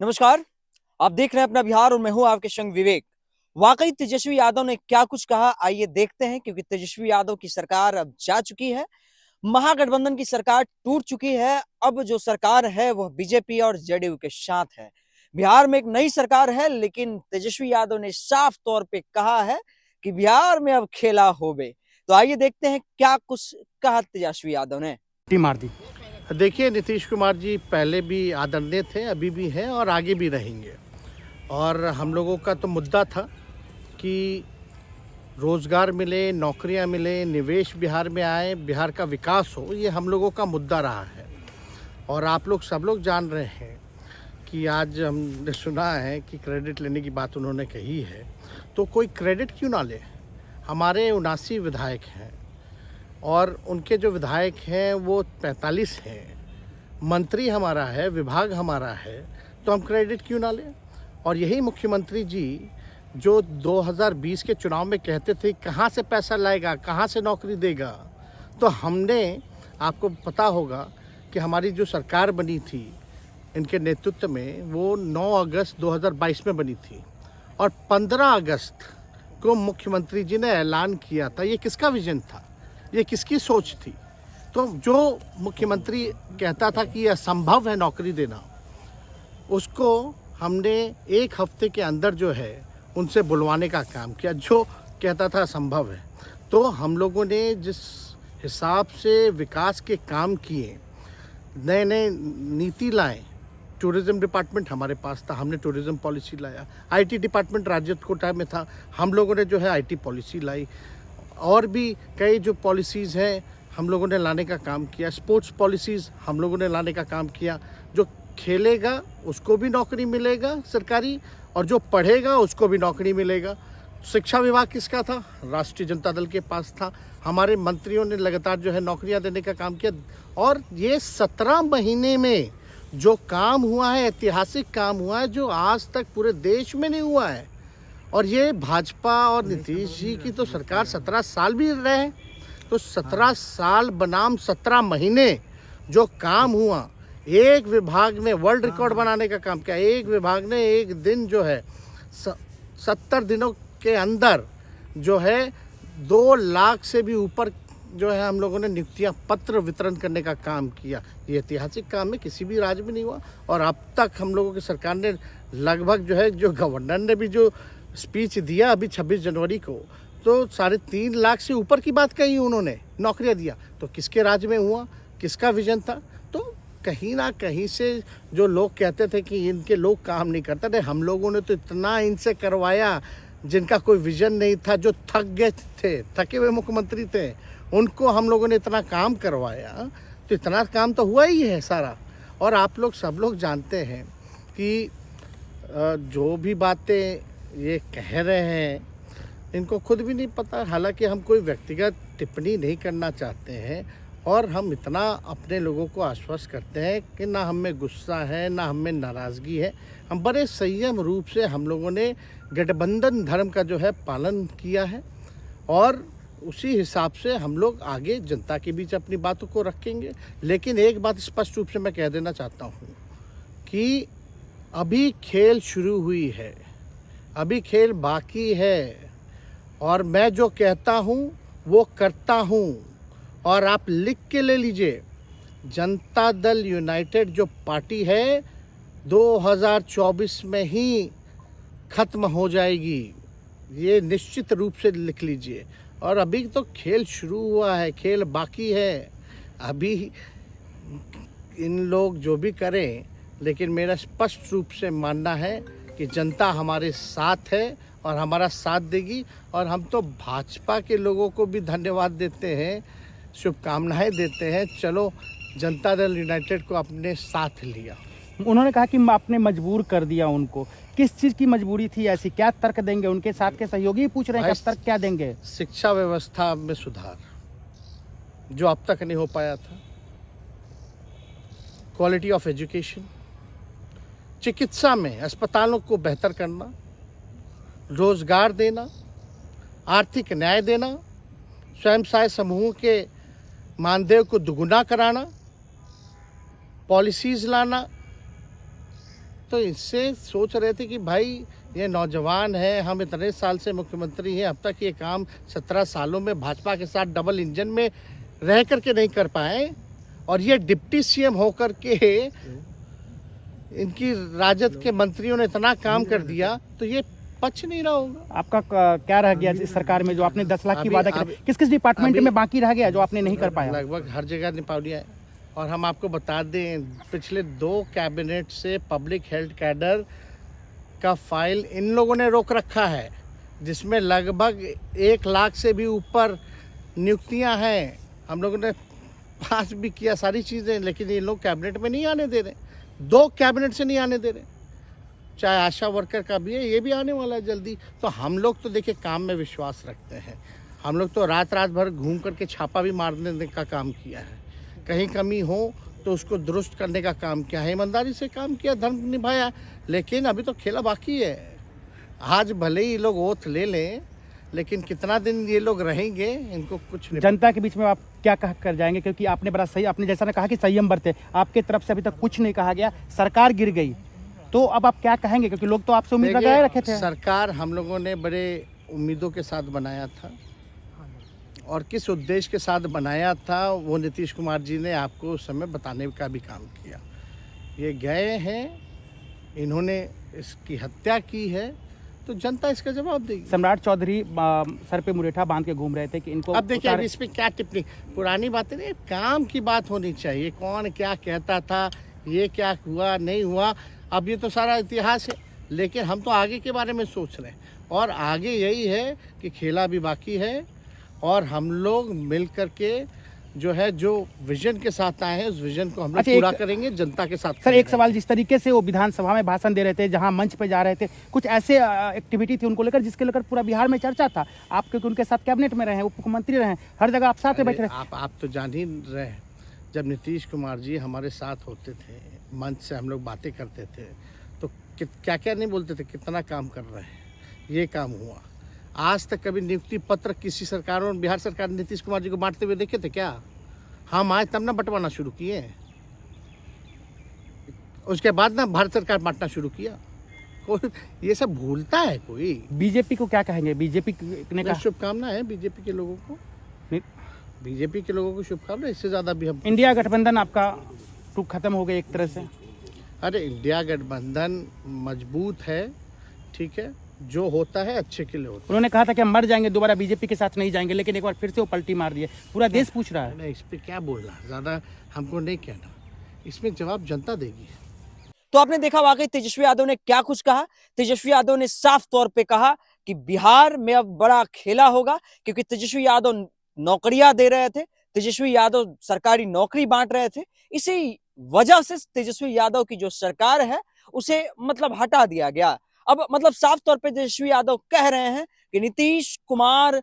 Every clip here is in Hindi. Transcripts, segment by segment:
नमस्कार। आप देख रहे हैं अपना बिहार और मैं हूं आपके संग विवेक। वाकई तेजस्वी यादव ने क्या कुछ कहा, आइए देखते हैं। क्योंकि तेजस्वी यादव की सरकार अब जा चुकी है, महागठबंधन की सरकार टूट चुकी है। अब जो सरकार है वह बीजेपी और जेडीयू के साथ है। बिहार में एक नई सरकार है, लेकिन तेजस्वी यादव ने साफ तौर पे कहा है कि बिहार में अब खेला होबे। तो आइए देखते हैं क्या कुछ कहा तेजस्वी यादव ने। मार दी। देखिए, नीतीश कुमार जी पहले भी आदरणीय थे, अभी भी हैं और आगे भी रहेंगे। और हम लोगों का तो मुद्दा था कि रोज़गार मिले, नौकरियां मिले, निवेश बिहार में आए, बिहार का विकास हो, ये हम लोगों का मुद्दा रहा है। और आप लोग सब लोग जान रहे हैं कि आज हमने सुना है कि क्रेडिट लेने की बात उन्होंने कही है, तो कोई क्रेडिट क्यों ना ले। हमारे 79 विधायक हैं और उनके जो विधायक हैं वो 45 हैं, मंत्री हमारा है, विभाग हमारा है, तो हम क्रेडिट क्यों ना लें। और यही मुख्यमंत्री जी जो 2020 के चुनाव में कहते थे कहाँ से पैसा लाएगा, कहाँ से नौकरी देगा, तो हमने, आपको पता होगा कि हमारी जो सरकार बनी थी इनके नेतृत्व में, वो 9 अगस्त 2022 में बनी थी और 15 अगस्त को मुख्यमंत्री जी ने ऐलान किया था। ये किसका विजन था, ये किसकी सोच थी। तो जो मुख्यमंत्री कहता था कि यह असंभव है नौकरी देना, उसको हमने एक हफ्ते के अंदर जो है उनसे बुलवाने का काम किया। जो कहता था असंभव है, तो हम लोगों ने जिस हिसाब से विकास के काम किए, नए नए नीति लाए। टूरिज़्म डिपार्टमेंट हमारे पास था, हमने टूरिज़्म पॉलिसी लाया। आईटी डिपार्टमेंट राज्य कोटा में था, हम लोगों ने जो है आईटी पॉलिसी लाई। और भी कई जो पॉलिसीज़ हैं हम लोगों ने लाने का काम किया। स्पोर्ट्स पॉलिसीज़ हम लोगों ने लाने का काम किया। जो खेलेगा उसको भी नौकरी मिलेगा सरकारी, और जो पढ़ेगा उसको भी नौकरी मिलेगा। शिक्षा विभाग किसका था? राष्ट्रीय जनता दल के पास था। हमारे मंत्रियों ने लगातार जो है नौकरियां देने का काम किया। और ये 17 महीने में जो काम हुआ है, ऐतिहासिक काम हुआ है, जो आज तक पूरे देश में नहीं हुआ है। और ये भाजपा और नीतीश जी की तो सरकार 17 साल भी रहे, तो 17 साल बनाम 17 महीने जो काम हुआ, एक विभाग ने वर्ल्ड रिकॉर्ड बनाने का काम किया। एक विभाग ने एक दिन जो है 70 दिनों के अंदर जो है 2 लाख से भी ऊपर जो है हम लोगों ने नियुक्तियां पत्र वितरण करने का काम किया। ये ऐतिहासिक काम है, किसी भी राज्य में नहीं हुआ। और अब तक हम लोगों की सरकार ने लगभग जो है, जो गवर्नर ने भी जो स्पीच दिया अभी 26 जनवरी को, तो 3.5 लाख से ऊपर की बात कही उन्होंने, नौकरियां दिया। तो किसके राज्य में हुआ, किसका विजन था? तो कहीं ना कहीं से जो लोग कहते थे कि इनके लोग काम नहीं करते थे, हम लोगों ने तो इतना इनसे करवाया जिनका कोई विजन नहीं था, जो थक गए थे, थके हुए मुख्यमंत्री थे, उनको हम लोगों ने इतना काम करवाया। तो इतना काम तो हुआ ही है सारा। और आप लोग सब लोग जानते हैं कि जो भी बातें ये कह रहे हैं इनको खुद भी नहीं पता। हालांकि हम कोई व्यक्तिगत टिप्पणी नहीं करना चाहते हैं, और हम इतना अपने लोगों को आश्वस्त करते हैं कि ना हम में गुस्सा है, ना हम में नाराज़गी है। हम बड़े संयम रूप से हम लोगों ने गठबंधन धर्म का जो है पालन किया है, और उसी हिसाब से हम लोग आगे जनता के बीच अपनी बातों को रखेंगे। लेकिन एक बात स्पष्ट रूप से मैं कह देना चाहता हूँ कि अभी खेल शुरू हुई है, अभी खेल बाकी है। और मैं जो कहता हूँ वो करता हूँ। और आप लिख के ले लीजिए, जनता दल यूनाइटेड जो पार्टी है 2024 में ही ख़त्म हो जाएगी, ये निश्चित रूप से लिख लीजिए। और अभी तो खेल शुरू हुआ है, खेल बाकी है। अभी इन लोग जो भी करें, लेकिन मेरा स्पष्ट रूप से मानना है कि जनता हमारे साथ है और हमारा साथ देगी। और हम तो भाजपा के लोगों को भी धन्यवाद देते हैं, शुभकामनाएं देते हैं। चलो, जनता दल यूनाइटेड को अपने साथ लिया। उन्होंने कहा कि आपने मजबूर कर दिया उनको। किस चीज़ की मजबूरी थी ऐसी? क्या तर्क देंगे? उनके साथ के सहयोगी पूछ रहे हैं, क्या तर्क क्या देंगे? शिक्षा व्यवस्था में सुधार जो अब तक नहीं हो पाया था, क्वालिटी ऑफ एजुकेशन, चिकित्सा में अस्पतालों को बेहतर करना, रोजगार देना, आर्थिक न्याय देना, स्वयं सहायता समूह के मानदेय को दुगुना कराना, पॉलिसीज़ लाना, तो इससे सोच रहे थे कि भाई ये नौजवान है, हम इतने साल से मुख्यमंत्री हैं, अब तक ये काम 17 सालों में भाजपा के साथ डबल इंजन में रह करके नहीं कर पाए, और ये डिप्टी सीएम होकर के इनकी राजद के मंत्रियों ने इतना काम कर दिया, तो ये पच नहीं रहा होगा। आपका क्या रह गया इस सरकार में जो आपने 10 लाख की वादा किया, किस किस डिपार्टमेंट में बाकी रह गया जो आपने नहीं कर पाया? लगभग हर जगह निपा दिया है। और हम आपको बता दें, पिछले 2 कैबिनेट से पब्लिक हेल्थ कैडर का फाइल इन लोगों ने रोक रखा है, जिसमें लगभग 1 लाख से भी ऊपर नियुक्तियां हैं। हम लोगों ने पास भी किया सारी चीज़ें, लेकिन ये लोग कैबिनेट में नहीं आने दे रहे। 2 कैबिनेट से नहीं आने दे रहे। चाहे आशा वर्कर का भी है, ये भी आने वाला है जल्दी। तो हम लोग तो देखिए काम में विश्वास रखते हैं। हम लोग तो रात भर घूम करके छापा भी मारने का काम किया है। कहीं कमी हो तो उसको दुरुस्त करने का काम किया है, ईमानदारी से काम किया, धर्म निभाया। लेकिन अभी तो खेला बाकी है। आज भले ही लोग ओथ ले लें, लेकिन कितना दिन ये लोग रहेंगे, इनको कुछ नहीं। जनता के बीच में आप क्या कह कर जाएंगे? क्योंकि आपने बड़ा सही, आपने जैसा ने कहा कि संयम बरते, आपके तरफ से अभी तक कुछ नहीं कहा गया, सरकार गिर गई, तो अब आप क्या कहेंगे? क्योंकि लोग तो आपसे उम्मीद लगाए रखे थे। सरकार हम लोगों ने बड़े उम्मीदों के साथ बनाया था, और किस उद्देश्य के साथ बनाया था वो नीतीश कुमार जी ने आपको उस समय बताने का भी काम किया। ये गए हैं, इन्होंने इसकी हत्या की है, तो जनता इसका जवाब देगी। सम्राट चौधरी सर पे मुरेठा बांध के घूम रहे थे कि इनको अब देखिए, अब इस पे क्या टिप्पणी, पुरानी बातें नहीं, काम की बात होनी चाहिए। कौन क्या कहता था, ये क्या हुआ नहीं हुआ, अब ये तो सारा इतिहास है। लेकिन हम तो आगे के बारे में सोच रहे हैं, और आगे यही है कि खेला भी बाकी है, और हम लोग मिल करके जो है, जो विजन के साथ आए हैं, उस विजन को हम लोग पूरा करेंगे जनता के साथ। सर, एक सवाल, जिस तरीके से वो विधानसभा में भाषण दे रहे थे, जहां मंच पे जा रहे थे, कुछ ऐसे एक्टिविटी थी उनको लेकर जिसके लेकर पूरा बिहार में चर्चा था। आप क्योंकि उनके साथ कैबिनेट में रहे, उप मुख्यमंत्री रहे, हर जगह आप साथ में बैठे रहे। आप तो जान ही रहे, जब नीतीश कुमार जी हमारे साथ होते थे, मंच से हम लोग बातें करते थे, तो क्या क्या नहीं बोलते थे, कितना काम कर रहे हैं, ये काम हुआ। आज तक कभी नियुक्ति पत्र किसी सरकारों, बिहार सरकार नीतीश कुमार जी को बांटते हुए देखे थे क्या? हम आए तब ना बंटवाना शुरू किए, उसके बाद ना भारत सरकार बांटना शुरू किया। कोई ये सब भूलता है कोई? बीजेपी को क्या कहेंगे? बीजेपी ने कहा शुभकामना है बीजेपी के लोगों को, बीजेपी के लोगों को शुभकामना। इससे ज्यादा भी हम, इंडिया गठबंधन आपका टूक खत्म हो गया एक तरह से। अरे इंडिया गठबंधन मजबूत है, ठीक है, जो होता है अच्छे के लिए होता है। उन्होंने कहा था कि हम मर जाएंगे, दोबारा बीजेपी के साथ नहीं जाएंगे, लेकिन एक बार फिर से वो पलटी मार दिए। पूरा देश पूछ रहा है। मैं इस पे क्या बोलना, ज्यादा हमको नहीं कहना, इसमें जवाब जनता देगी। तो आपने देखा वाकई तेजस्वी यादव ने क्या कुछ कहा। तेजस्वी यादव ने साफ तौर पे कहा कि बिहार में अब बड़ा खेला होगा, क्योंकि तेजस्वी यादव नौकरियां दे रहे थे, तेजस्वी यादव सरकारी नौकरी बांट रहे थे। इसी वजह से तेजस्वी यादव की जो सरकार है उसे मतलब हटा दिया गया। अब मतलब साफ तौर पे तेजस्वी यादव कह रहे हैं कि नीतीश कुमार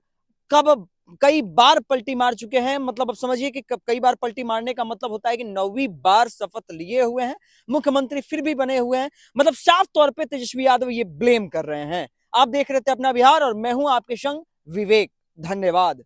कब कई बार पलटी मार चुके हैं। मतलब अब समझिए कि कई बार पलटी मारने का मतलब होता है कि 9वीं बार शपथ लिए हुए हैं, मुख्यमंत्री फिर भी बने हुए हैं। मतलब साफ तौर पे तेजस्वी यादव ये ब्लेम कर रहे हैं। आप देख रहे थे अपना बिहार, और मैं हूं आपके संग विवेक। धन्यवाद।